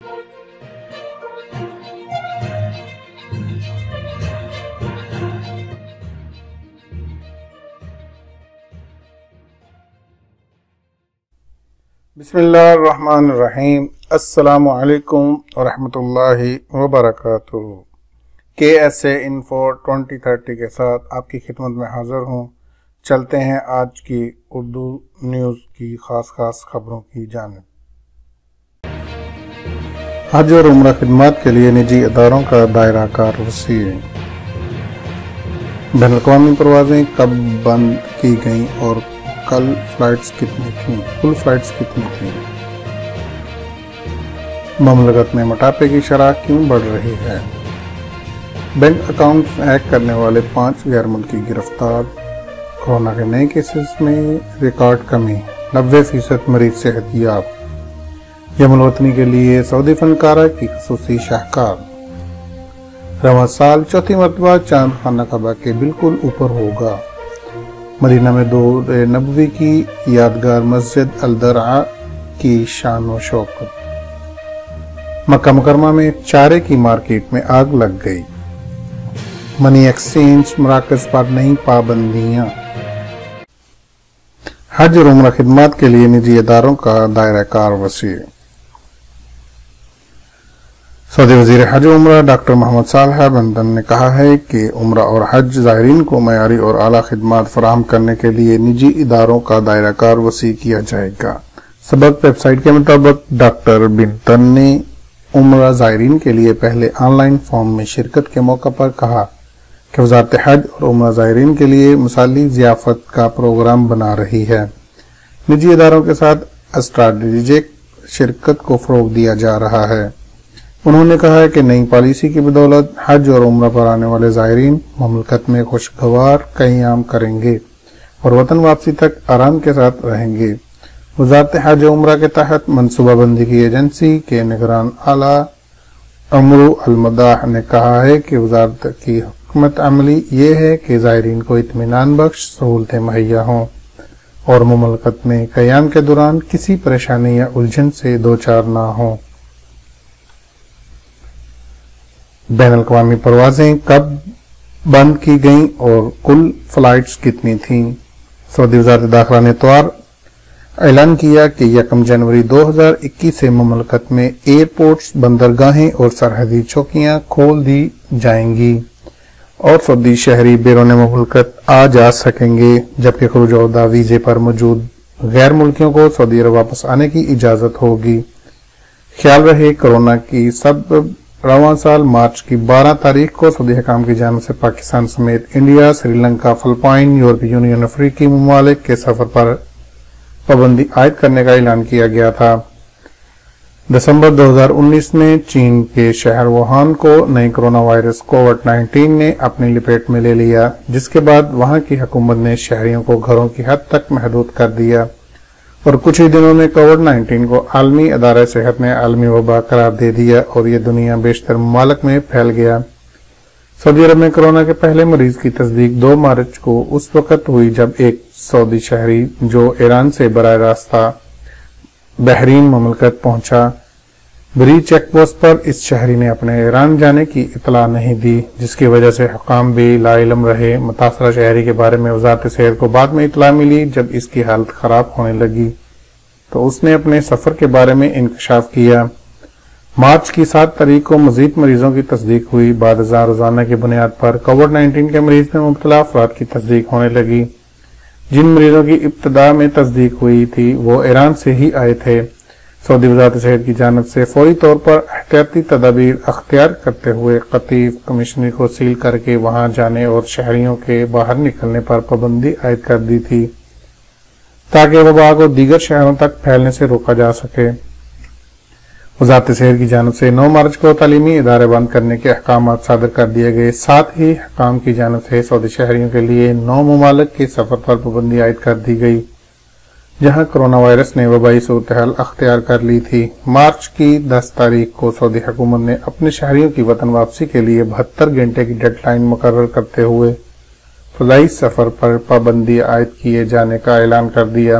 بسم اللہ الرحمن الرحیم۔ السلام علیکم ورحمۃ اللہ وبرکاتہ۔ KSA Info 2030 کے ساتھ آپ کی خدمت میں حاضر ہوں۔ چلتے ہیں آج کی اردو نیوز کی خاص خبروں کی جانب۔ حج اور عمرہ خدمات کے لیے نجی اداروں کا دائرہ کار وسیع۔ بین الاقوامی پروازیں کب بند کی گئیں اور کل فلائٹس کتنی تھیں؟ مملکت میں موٹاپے کی شرح کیوں بڑھ رہی ہے؟ بینک اکاؤنٹس ہیک کرنے والے 5 غیر ملکی گرفتار۔ کورونا کے نئے کیسز میں ریکارڈ کمی، 90% مریض صحت یاب۔ یمن الوطنی کے لیے سعودی فنکارہ کی خصوصی شاہکار۔ رواں سال چوتھی مرتبہ چاند خانہ کعبہ کے بالکل اوپر ہوگا۔ مدینہ میں دور نبوی کی یادگار مسجد الدرع کی شان و شوکت۔ مکہ مکرمہ میں چارے کی مارکیٹ میں آگ لگ گئی۔ منی ایکسچینج مراکز پر نئی پابندیاں۔ حج اور عمرہ خدمات کے لیے نجی اداروں کا دائرہ کار وسیع۔ سعودی وزیر حج و عمرہ ڈاکٹر محمد صالح بندن نے کہا ہے کہ عمرہ اور حج زائرین کو معیاری اور اعلیٰ خدمات فراہم کرنے کے لیے نجی اداروں کا دائرہ کار وسیع کیا جائے گا۔ سبق ویب سائٹ کے مطابق ڈاکٹر بنتن نے عمرہ زائرین کے لیے پہلے آن لائن فارم میں شرکت کے موقع پر کہا کہ وزارت حج اور عمرہ زائرین کے لیے مثالی ضیافت کا پروگرام بنا رہی ہے۔ نجی اداروں کے ساتھ اسٹریٹجک شرکت کو فروغ دیا جا رہا ہے۔ انہوں نے کہا کہ نئی پالیسی کی بدولت حج اور عمرہ پر آنے والے زائرین مملکت میں خوشگوار قیام کریں گے اور وطن واپسی تک آرام کے ساتھ رہیں گے۔ وزارت حج و عمرہ کے تحت منصوبہ بندی کی ایجنسی کے نگران اعلیٰ عمرو المداح نے کہا ہے کہ وزارت کی حکمت عملی یہ ہے کہ زائرین کو اطمینان بخش سہولتیں مہیا ہوں اور مملکت میں قیام کے دوران کسی پریشانی یا الجھن سے دوچار نہ ہوں۔ بین الاقوامی پروازیں کب بند کی گئیں اور کل فلائٹس کتنی تھیں؟ سعودی وزارت داخلہ نے اتوار اعلان کیا کہ 1 جنوری 2021 سے مملکت میں ایئرپورٹس، بندرگاہیں اور سرحدی چوکیاں کھول دی جائیں گی اور سعودی شہری بیرون مملکت آ جا سکیں گے، جبکہ خروج و عودہ ویزے پر موجود غیر ملکیوں کو سعودی عرب واپس آنے کی اجازت ہوگی۔ خیال رہے کورونا کی سبب رواں سال مارچ کی 12 تاریخ کو سعودی حکام کی جانب سے پاکستان سمیت انڈیا، سری لنکا، فلپائن، یورپی یونین، افریقی ممالک کے سفر پر پابندی عائد کرنے کا اعلان کیا گیا تھا۔ دسمبر 2019 میں چین کے شہر ووہان کو نئے کرونا وائرس کووڈ-19 نے اپنی لپیٹ میں لے لیا، جس کے بعد وہاں کی حکومت نے شہریوں کو گھروں کی حد تک محدود کر دیا اور کچھ ہی دنوں میں کووڈ-19 کو عالمی ادارہ صحت نے عالمی وبا قرار دے دیا اور یہ دنیا بیشتر ممالک میں پھیل گیا۔ سعودی عرب میں کورونا کے پہلے مریض کی تصدیق 2 مارچ کو اس وقت ہوئی جب ایک سعودی شہری جو ایران سے براہ راست بحرین مملکت پہنچا۔ بری چیک پوسٹ پر اس شہری نے اپنے ایران جانے کی اطلاع نہیں دی، جس کی وجہ سے حکام بھی لا علم رہے۔ متاثرہ شہری کے بارے میں وزارت صحت کو بعد میں اطلاع ملی جب اس کی حالت خراب ہونے لگی تو اس نے اپنے سفر کے بارے میں انکشاف کیا۔ مارچ کی 7 تاریخ کو مزید مریضوں کی تصدیق ہوئی۔ بعد ازاں روزانہ کی بنیاد پر کووڈ-19 کے مریض میں مبتلا افراد کی تصدیق ہونے لگی۔ جن مریضوں کی ابتدا میں تصدیق ہوئی تھی وہ ایران سے ہی آئے تھے۔ سعودی وزارت صحت کی جانب سے فوری طور پر احتیاطی تدابیر اختیار کرتے ہوئے قطیف کمشنری کو سیل کر کے وہاں جانے اور شہریوں کے باہر نکلنے پر پابندی عائد کر دی تھی تاکہ وبا کو دیگر شہروں تک پھیلنے سے روکا جا سکے۔ وزارت صحت کی جانب سے 9 مارچ کو تعلیمی ادارے بند کرنے کے احکامات صادر کر دیے گئے۔ ساتھ ہی حکام کی جانب سے سعودی شہریوں کے لیے 9 ممالک کے سفر پر پابندی عائد کر دی گئی جہاں کرونا وائرس نے وبائی صورتحال اختیار کر لی تھی۔ مارچ کی 10 تاریخ کو سعودی حکومت نے اپنے شہریوں کی وطن واپسی کے لیے 72 گھنٹے کی ڈیڈ لائن مقرر کرتے ہوئے فضائی سفر پر پابندی عائد کیے جانے کا اعلان کر دیا۔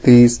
30,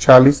40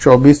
24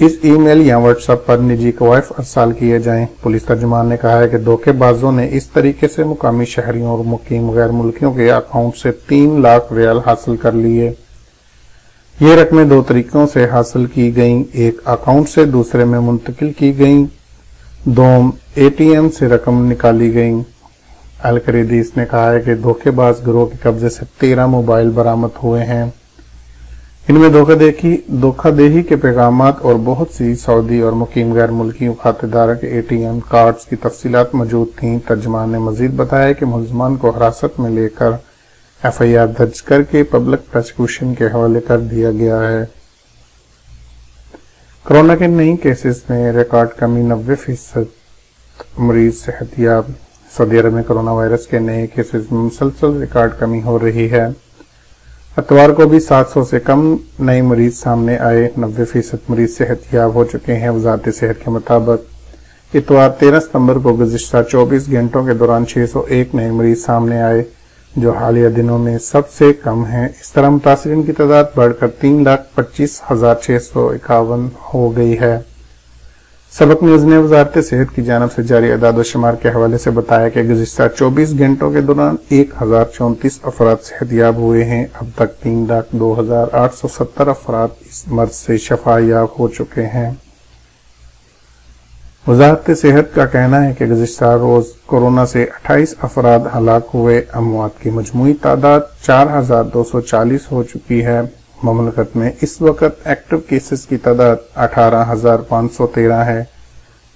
اس ای میل یا واٹس ایپ پر نجی کوائف ارسال کیے جائیں۔ پولیس ترجمان نے کہا ہے کہ دھوکے بازوں نے اس طریقے سے مقامی شہریوں اور مقیم غیر ملکیوں کے اکاؤنٹ سے 3 لاکھ ریال حاصل کر لیے۔ یہ رقمیں 2 طریقوں سے حاصل کی گئیں، ایک اکاؤنٹ سے دوسرے میں منتقل کی گئیں، دوم اے ٹی ایم سے رقم نکالی گئیں۔ القریدیس نے کہا ہے کہ دھوکے باز گروہ کے قبضے سے 13 موبائل برآمد ہوئے ہیں۔ ان میں دھوکہ دہی کے پیغامات اور بہت سی سعودی اور مقیم غیر ملکی کھاتہ داروں کے اے ٹی ایم کارڈز کی تفصیلات موجود تھیں۔ ترجمان نے مزید بتایا کہ ملزمان کو حراست میں لے کر ایف آئی آر درج کر کے پبلک پروسیکیوشن کے حوالے کر دیا گیا ہے۔ کورونا کے نئی کیسز میں ریکارڈ کمی، 90% مریض صحت یاب۔ سعودی عرب میں کورونا وائرس کے نئے کیسز میں مسلسل ریکارڈ کمی ہو رہی ہے۔ اتوار کو بھی 700 سے کم نئے مریض سامنے آئے، 90% مریض صحت یاب ہو چکے ہیں۔ وزارت صحت کے مطابق اتوار 13 ستمبر کو گزشتہ 24 گھنٹوں کے دوران 601 نئے مریض سامنے آئے، جو حالیہ دنوں میں سب سے کم ہیں۔ اس طرح متاثرین کی تعداد بڑھ کر 3,25,651 ہو گئی ہے۔ سبق نیوز نے وزارت صحت کی جانب سے جاری اعداد و شمار کے حوالے سے بتایا کہ گزشتہ 24 گھنٹوں کے دوران 1034 افراد صحت یاب ہوئے ہیں۔ اب تک 3,02,870 افراد اس مرض سے شفا یاب ہو چکے ہیں۔ وزارت صحت کا کہنا ہے کہ گزشتہ روز کورونا سے 28 افراد ہلاک ہوئے۔ اموات کی مجموعی تعداد 4,240 ہو چکی ہے۔ مملکت میں اس وقت ایکٹیو کیسز کی تعداد 18,513 ہے،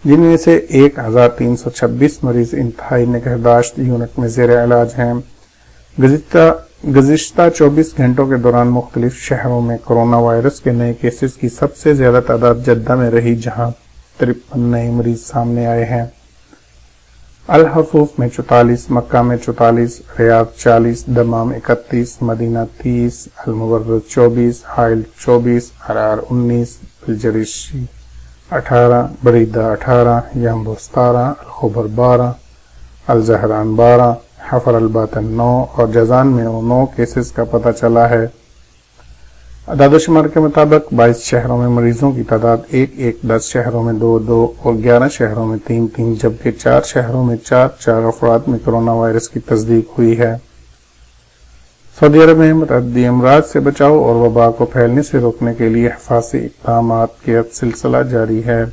جن میں سے 1,326 مریض انتہائی نگہداشت یونٹ میں زیر علاج ہیں۔ گزشتہ 24 گھنٹوں کے دوران مختلف شہروں میں کورونا وائرس کے نئے کیسز کی سب سے زیادہ تعداد جدہ میں رہی، جہاں 53 نئے مریض سامنے آئے ہیں۔ الحفوف میں 44، مکہ میں 44، ریاض 40، دمام 31، مدینہ 30، المورد 24، حائل 24، حرار 19، الجریشی 18، بریدہ 18، یامبو 17، الخبر 12، الزہران 12، حفر الباطن 9 اور جازان میں 9 کیسز کا پتہ چلا ہے۔ اعداد و شمار کے مطابق 22 شہروں میں مریضوں کی تعداد 1، 10 شہروں میں 2 اور 11 شہروں میں 3، جبکہ 4 شہروں میں 4 افراد میں کورونا وائرس کی تصدیق ہوئی ہے۔ سعودی عرب میں متعدی امراض سے بچاؤ اور وبا کو پھیلنے سے روکنے کے لیے حفاظتی اقدامات کا سلسلہ جاری ہے۔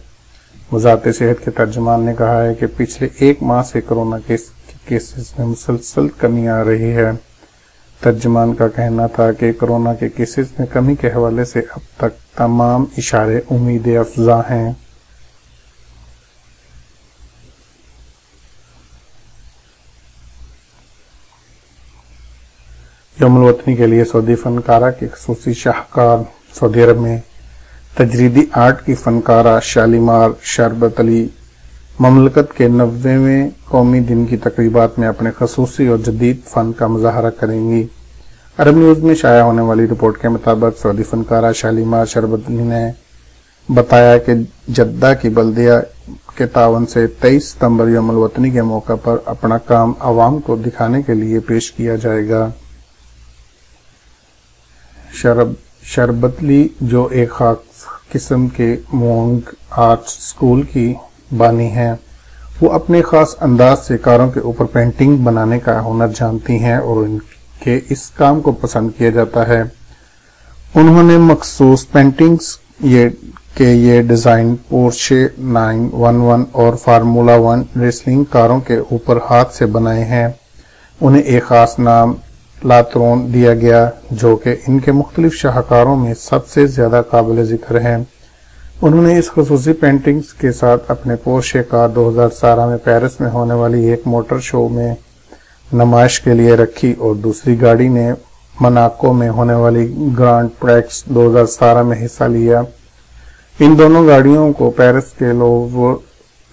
وزارت صحت کے ترجمان نے کہا ہے کہ پچھلے 1 ماہ سے کورونا کیسز میں مسلسل کمی آ رہی ہے۔ ترجمان کا کہنا تھا کہ کورونا کے کیسز میں کمی کے حوالے سے اب تک تمام اشارے امید افزا ہیں۔ یوم الوطنی کے لیے سعودی فنکارہ کی خصوصی شاہکار۔ سعودی عرب میں تجریدی آرٹ کی فنکارہ شالیمار شربت علی مملکت کے 90ویں قومی دن کی تقریبات میں اپنے خصوصی اور جدید فن کا مظاہرہ کریں گی۔ عرب نیوز میں شائع ہونے والی رپورٹ کے مطابق سعودی فنکارہ شالیمار شربت علی نے بتایا کہ جدہ کی بلدیہ کے تعاون سے 23 ستمبر یوم الوطنی کے موقع پر اپنا کام عوام کو دکھانے کے لیے پیش کیا جائے گا۔ شربتلی جو ایک خاص قسم کے مونگ آرٹ سکول کی بانی ہیں، وہ اپنے خاص انداز سے کاروں کے اوپر پینٹنگ بنانے کا ہنر جانتی ہیں اور ان کے اس کام کو پسند کیا جاتا ہے۔ انہوں نے مخصوص پینٹنگز یہ ڈیزائن پورشے 911 اور فارمولا 1 ریسلنگ کاروں کے اوپر ہاتھ سے بنائے ہیں۔ انہیں ایک خاص نام لاترون دیا گیا جو کہ ان کے مختلف شاہکاروں میں سب سے زیادہ قابل ذکر ہے۔ انہوں نے اس خصوصی پینٹنگز کے ساتھ اپنے پورشے کار 2017 میں پیرس میں ہونے والی ایک موٹر شو میں نمائش کے لیے رکھی اور دوسری گاڑی نے مناکو میں ہونے والی گرانڈ پریکس 2017 میں حصہ لیا۔ ان دونوں گاڑیوں کو پیرس کے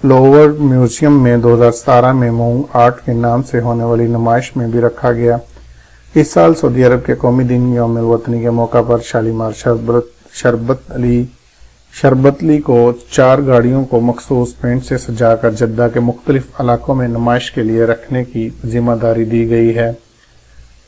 لوور میوزیم میں 2017 میں مونگ آرٹ کے نام سے ہونے والی نمائش میں بھی رکھا گیا۔ اس سال سعودی عرب کے قومی دن یوم الوطنی کے موقع پر شالیمار شربتلی کو 4 گاڑیوں کو مخصوص پینٹ سے سجا کر جدہ کے مختلف علاقوں میں نمائش کے لیے رکھنے کی ذمہ داری دی گئی ہے۔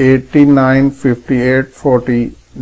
895840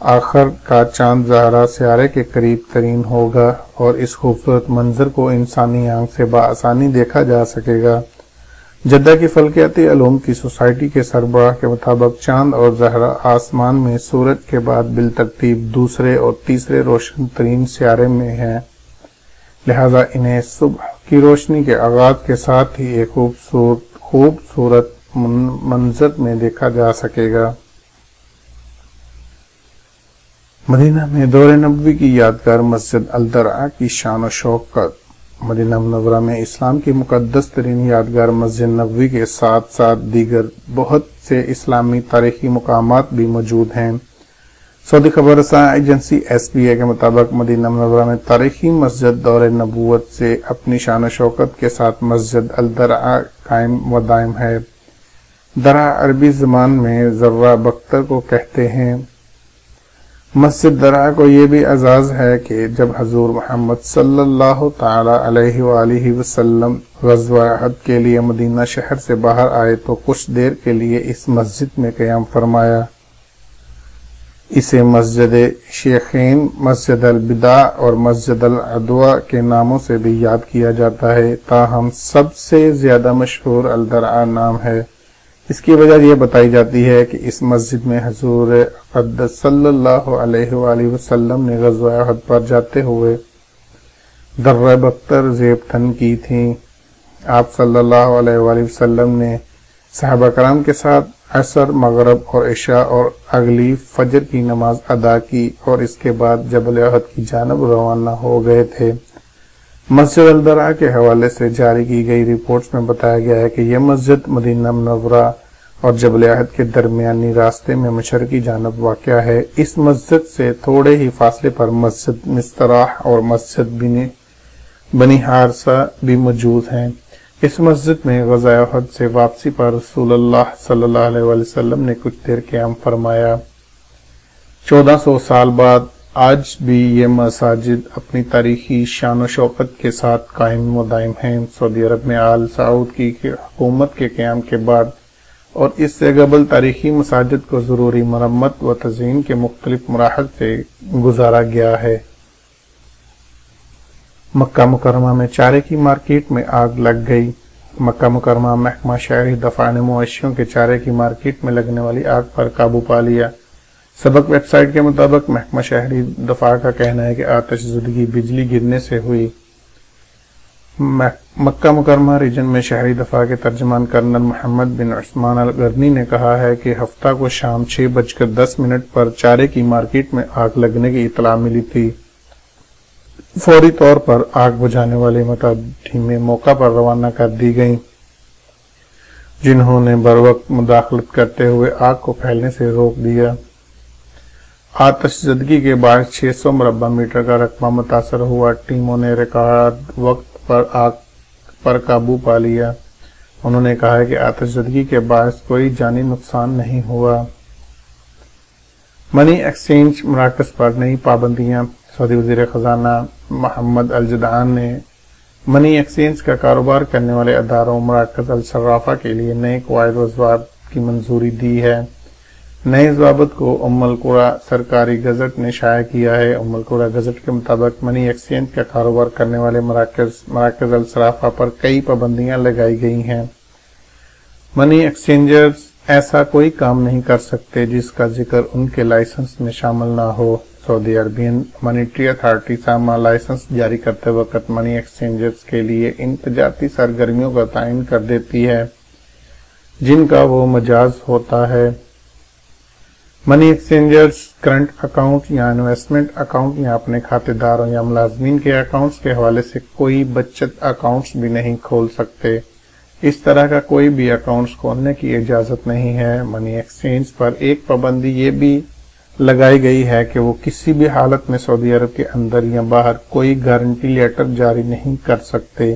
آخر کا چاند زہرا سیارے کے قریب ترین ہوگا اور اس خوبصورت منظر کو انسانی آنکھ سے بآسانی دیکھا جا سکے گا۔ جدہ کی فلکیاتی علوم کی سوسائٹی کے سربراہ کے مطابق چاند اور زہرا آسمان میں سورج کے بعد بالترتیب دوسرے اور تیسرے روشن ترین سیارے میں ہیں، لہذا انہیں صبح کی روشنی کے آغاز کے ساتھ ہی ایک خوبصورت منظر میں دیکھا جا سکے گا۔ مدینہ میں دور نبوی کی یادگار مسجد الدرع کی شان و شوکت۔ مدینہ منورہ میں اسلام کی مقدس ترین یادگار مسجد نبوی کے ساتھ ساتھ دیگر بہت سے اسلامی تاریخی مقامات بھی موجود ہیں۔ سعودی خبر رساں ایجنسی SBA کے مطابق مدینہ منورہ میں تاریخی مسجد دور نبوت سے اپنی شان و شوکت کے ساتھ مسجد الدرع قائم و دائم ہے۔ درع عربی زبان میں ذرہ بختر کو کہتے ہیں۔ مسجد درع کو یہ بھی اعزاز ہے کہ جب حضور محمد صلی اللہ تعالی علیہ وآلہ وسلم غزوہ احد کے لیے مدینہ شہر سے باہر آئے تو کچھ دیر کے لیے اس مسجد میں قیام فرمایا۔ اسے مسجد شیخین، مسجد البدع اور مسجد العدوہ کے ناموں سے بھی یاد کیا جاتا ہے، تاہم سب سے زیادہ مشہور الدرع نام ہے۔ اس کی وجہ یہ بتائی جاتی ہے کہ اس مسجد میں حضور اقدس صلی اللہ علیہ وآلہ وسلم نے غزوہ احد پر جاتے ہوئے درہ بختر زیب تن کی تھیں۔ آپ صلی اللہ علیہ وآلہ وسلم نے صحابہ کرام کے ساتھ عصر، مغرب اور عشاء اور اگلی فجر کی نماز ادا کی اور اس کے بعد جبل احد کی جانب روانہ ہو گئے تھے۔ مسجد الدرع کے حوالے سے جاری کی گئی رپورٹس میں بتایا گیا ہے کہ یہ مسجد مدینہ منورہ اور جبل احد کے درمیانی راستے میں مشرقی جانب واقع ہے۔ اس مسجد سے تھوڑے ہی فاصلے پر مسجد مستراح اور مسجد بنی حارثہ بھی موجود ہیں۔ اس مسجد میں غزوہ احد سے واپسی پر رسول اللہ صلی اللہ علیہ وسلم نے کچھ دیر قیام فرمایا۔ 1400 سال بعد آج بھی یہ مساجد اپنی تاریخی شان و شوکت کے ساتھ قائم و دائم ہیں۔ سعودی عرب میں آل سعود کی حکومت کے قیام کے بعد اور اس سے قبل تاریخی مساجد کو ضروری مرمت و تزئین کے مختلف مراحل سے گزارا گیا ہے۔ مکہ مکرمہ میں چارے کی مارکیٹ میں آگ لگ گئی۔ مکہ مکرمہ محکمہ شہری دفاع نے مویشیوں کے چارے کی مارکیٹ میں لگنے والی آگ پر قابو پا لیا۔ سبق ویب سائٹ کے مطابق محکمہ شہری دفاع کا کہنا ہے کہ آتش زدگی بجلی گرنے سے ہوئی۔ مکہ مکرمہ ریجن میں شہری دفاع کے ترجمان کرنل محمد بن عثمان الغرنی نے کہا ہے کہ ہفتہ کو شام 6:10 پر چارے کی مارکیٹ میں آگ لگنے کی اطلاع ملی تھی۔ فوری طور پر آگ بجھانے والے ٹیمیں موقع پر روانہ کر دی گئیں، جنہوں نے بروقت مداخلت کرتے ہوئے آگ کو پھیلنے سے روک دیا۔ آتش زدگی کے باعث 600 مربع میٹر کا رقبہ متاثر ہوا۔ ٹیموں نے ریکارڈ وقت پر آگ پر قابو پا لیا۔ انہوں نے کہا کہ آتش زدگی کے باعث کوئی جانی نقصان نہیں ہوا۔ منی ایکسچینج مراکز پر نئی پابندیاں۔ سعودی وزیر خزانہ محمد الجدعان نے منی ایکسچینج کا کاروبار کرنے والے اداروں مراکز الصرافہ کے لیے نئے قواعد و ضوابط کی منظوری دی ہے۔ نئے ضوابط کو القرآن سرکاری گزٹ نے شائع کیا ہے۔ القرآن گزٹ کے مطابق منی ایکسچینج کا کاروبار کرنے والے مراکز الصرافہ پر کئی پابندیاں لگائی گئی ہیں۔ منی ایکسچینجرز ایسا کوئی کام نہیں کر سکتے جس کا ذکر ان کے لائسنس میں شامل نہ ہو۔ سعودی عربین مانیٹری اتھارٹی سامہ لائسنس جاری کرتے وقت منی ایکسچینجرز کے لیے ان تجارتی سرگرمیوں کا تعین کر دیتی ہے جن کا وہ مجاز ہوتا ہے۔ منی ایکسچینجرز کرنٹ اکاؤنٹ یا انویسٹمنٹ اکاؤنٹ یا اپنے کھاتے داروں یا ملازمین کے اکاؤنٹس کے حوالے سے کوئی بچت اکاؤنٹس بھی نہیں کھول سکتے۔ اس طرح کا کوئی بھی اکاؤنٹس کھولنے کی اجازت نہیں ہے۔ منی ایکسچینج پر ایک پابندی یہ بھی لگائی گئی ہے کہ وہ کسی بھی حالت میں سعودی عرب کے اندر یا باہر کوئی گارنٹی لیٹر جاری نہیں کر سکتے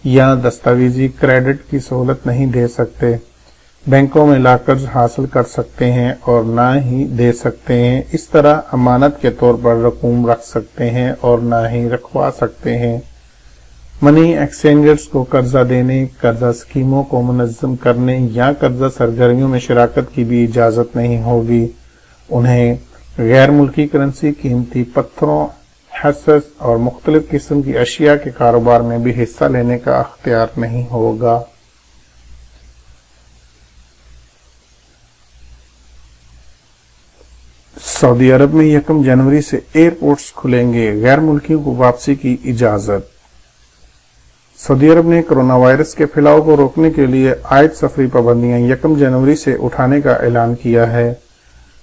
یا دستاویزی کریڈٹ کی سہولت نہیں دے سکتے۔ بینکوں میں لاکرز حاصل کر سکتے ہیں اور نہ ہی دے سکتے ہیں۔ اس طرح امانت کے طور پر رقوم رکھ سکتے ہیں اور نہ ہی رکھوا سکتے ہیں۔ منی ایکسچینجرز کو قرضہ دینے، قرضہ سکیموں کو منظم کرنے یا قرضہ سرگرمیوں میں شراکت کی بھی اجازت نہیں ہوگی۔ انہیں غیر ملکی کرنسی، قیمتی پتھروں، حصص اور مختلف قسم کی اشیاء کے کاروبار میں بھی حصہ لینے کا اختیار نہیں ہوگا۔ سعودی عرب میں 1 جنوری سے ایئرپورٹس کھلیں گے، غیر ملکیوں کو واپسی کی اجازت۔ سعودی عرب نے کرونا وائرس کے پھیلاؤ کو روکنے کے لیے عائد سفری پابندیاں 1 جنوری سے اٹھانے کا اعلان کیا ہے۔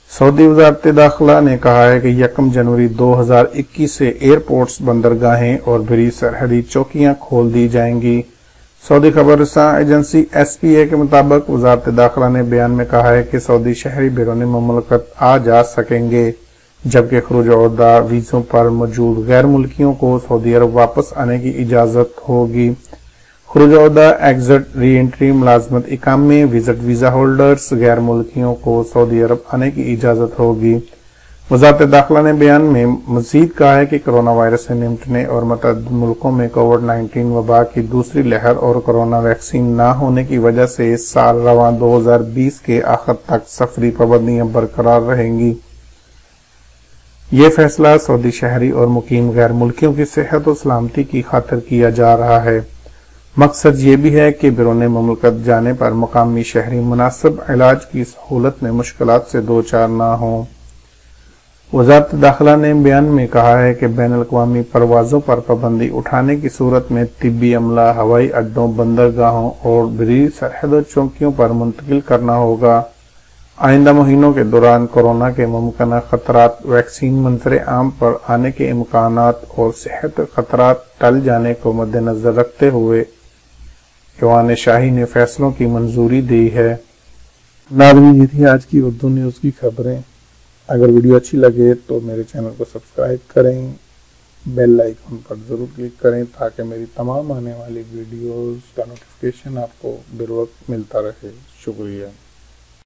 سعودی وزارت داخلہ نے کہا ہے کہ 1 جنوری 2021 سے ایئرپورٹس، بندرگاہیں اور بری سرحدی چوکیاں کھول دی جائیں گی۔ سعودی خبر رساں ایجنسی SPA کے مطابق وزارت داخلہ نے بیان میں کہا ہے کہ سعودی شہری بیرون مملکت آ جا سکیں گے، جبکہ خروج عہدہ ویزوں پر موجود غیر ملکیوں کو سعودی عرب واپس آنے کی اجازت ہوگی۔ خروج عہدہ، ایگزٹ، ری انٹری، ملازمت اقامے، وزٹ ویزا ہولڈرز، غیر ملکیوں کو سعودی عرب آنے کی اجازت ہوگی۔ وزارت داخلہ نے بیان میں مزید کہا ہے کہ کرونا وائرس سے نمٹنے اور متعدد ملکوں میں کووڈ-19 وبا کی دوسری لہر اور کرونا ویکسین نہ ہونے کی وجہ سے اس سال رواں 2020 کے آخر تک سفری پابندیاں برقرار رہیں گی۔ یہ فیصلہ سعودی شہری اور مقیم غیر ملکیوں کی صحت و سلامتی کی خاطر کیا جا رہا ہے۔ مقصد یہ بھی ہے کہ بیرون مملکت جانے پر مقامی شہری مناسب علاج کی سہولت میں مشکلات سے دوچار نہ ہوں۔ وزارت داخلہ نے بیان میں کہا ہے کہ بین الاقوامی پروازوں پر پابندی اٹھانے کی صورت میں طبی عملہ ہوائی اڈوں، بندرگاہوں اور بری سرحد چوکیوں پر منتقل کرنا ہوگا۔ آئندہ مہینوں کے دوران کورونا کے ممکنہ خطرات، ویکسین منظر عام پر آنے کے امکانات اور صحت خطرات ٹل جانے کو مد نظر رکھتے ہوئے ایوان شاہی نے فیصلوں کی منظوری دی ہے۔ ناظرین، یہ تھی آج کی اردو نیوز کی خبریں۔ اگر ویڈیو اچھی لگے تو میرے چینل کو سبسکرائب کریں، بیل آئیکن پر ضرور کلک کریں تاکہ میری تمام آنے والی ویڈیوز کا نوٹیفیکیشن آپ کو بر وقت ملتا رہے۔ شکریہ۔